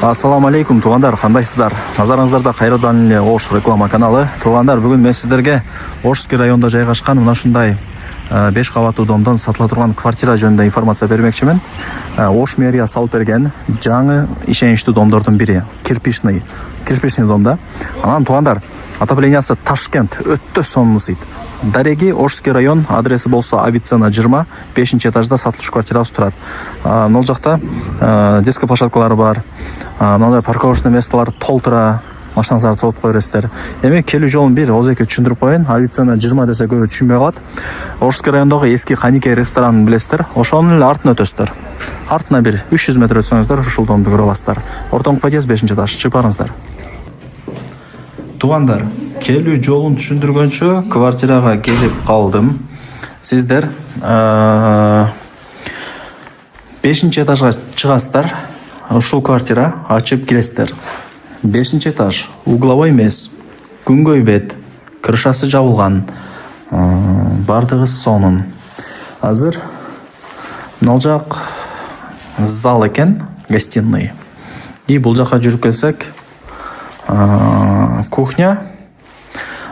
Ассаламу алейкум, туугандар, кандайсыздар? Назарыңыздарда кайрадан эле Ош реклама каналы. Туугандар, бүгүн мен сиздерге Ошский районунда жайгашкан мына ушундай 5 кабаттуу домдон сатыла турган квартира жөнүндө информация бермекчимин. Ош мэрия салып берген жаңы ишеничтүү домдордун бири. Кирпичный домда. Анан туугандар, отоплениясы Ташкент, өтө сонун. Дареги, Ошский район, адреси болсо Авиценна 20, 5-чи этажда сатылыш квартирасы турат. Мына жакта детский площадкалары бар. Мындай парковочный месталар толтура, машиналарды толуп кое бересиздер. Эми келүү жолун бир озеке түшүндүрүп коеюн. Авиценна 20 десе көбү түшүнбөй калат. Ошский райондогу эски Ханикей ресторанын билесиздер. Ошонун эле артын өтөсүздөр. Артына бир 300 метр өтсөңүздөр ушул домду көрө аласыздар. Ортоңку подъезд 5-чи этаж. Чыгып барыңыздар. Туугандар, келүү жолун түшүндүргөнчө квартирага келип калдым. Сиздер 5-чи этажга чыгасыздар. Ушул квартира ачып киресиздер. 5-чи этаж, угловой эмес, күнгөй бет, крышасы жабылган, бардыгы сонун. Азыр мына жак зал экен, гостиный. И бул жака жүрүп келсек, кухня.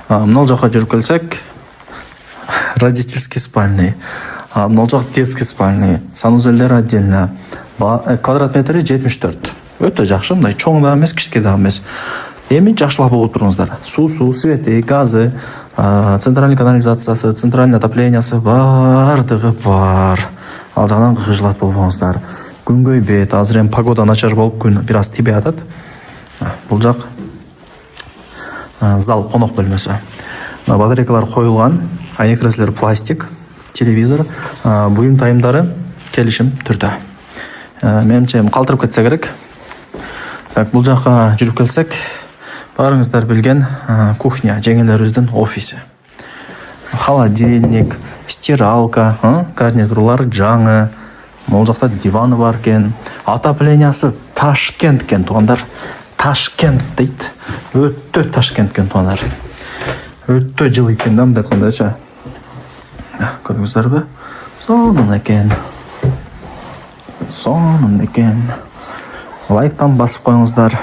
Мына жака жүрүп келсек, родительский спальный. Мына жак детский спальный. Санузелдер отдельно. Квадрат метри 74. Өтө жакшы, мындай чоң да эмес, кичике да эмес. Эми жакшылап угуп туруңуздар. Суусу, свети, газы, центральный канализациясы, центральный отоплениясы бардыгы бар. Ал жагынан кыйжылат болбоңуздар. Күнгөй бет, азыр эми погода начар болуп күн бир аз тибей атат. Бул жак зал, конок бөлмөсү. Батарейкалар коюлган, айне креслер пластик, телевизор, буюм тайымдары келишим түрдө. Менимче калтырып кетсе керек. Так, бул жака жүрүп келсек, баарыңыздар билген кухня, жеңелерибиздин офиси. Холодильник, стиралка, гарнитурлар жаңы. Бул жакта диваны бар экен. Отоплениясы Ташкент экен, туугандар. Ташкент дейт. Өтө Ташкент экен, туугандар. Өтө жылы экен да, мындай кылгандачы. Көрдүңүздөрбү? Сонун экен. Лайктан басып коюңуздар.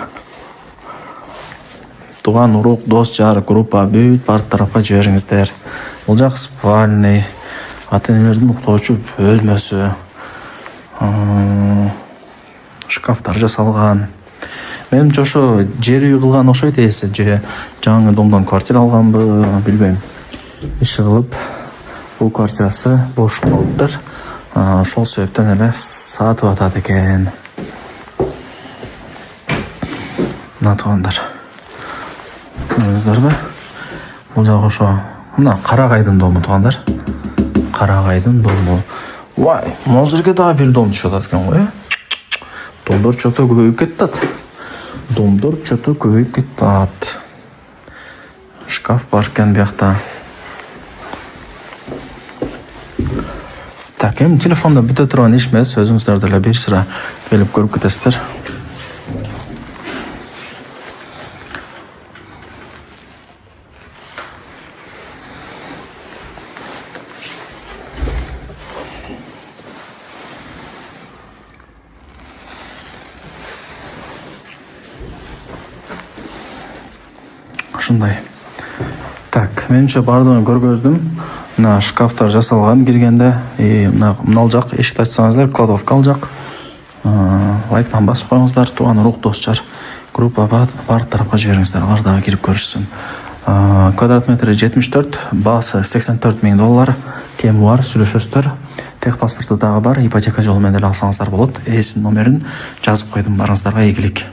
Туган урук, дос, жар, группа бүт бар тарапка жибериңиздер. Бул жак спальный, ата-энелердин уктоочу бөлмөсү. Шкафтар жасалган. Менимче ошо жер үй кылган окшойт эси, же жаңы домдон квартира алганбы, билбейм. Иши кылып, бул квартирасы бош калыптыр. Ошол себептен эле сатып атат экен. Мына туугандар. Көрдүңүздөрбү? Бул жак ошо мына Карагайдын дому, туугандар. Карагайдын дому. Вай, могул жерге дагы бир дом түшүп атат экен го, Домдор чото көбөйүп кетет. Шкаф бар экен биякта. Так, эми телефонда бүтө турган иш эмес, өзүңүздөр деле бир сыра келип көрүп кетесиздер. Ушундай. Так, менимче бардыгын көргөздүм. Мына шкафтар жасалган киргенде, мына жак эшикти ачсаңыздар, кладовка ал жак. Лайктан басып коюңуздар, туган урук, дос, жар, группа бар тарапка жибериңиздер, алар дагы кирип көрүшсүн. Квадрат метри 74, баасы $84,000, кеми бар, сүйлөшөсүздөр. Тех паспорту дагы бар, ипотека жолу менен эле алсаңыздар болот. Эсинин номерин жазып койдум, барыңыздарга ийгилик.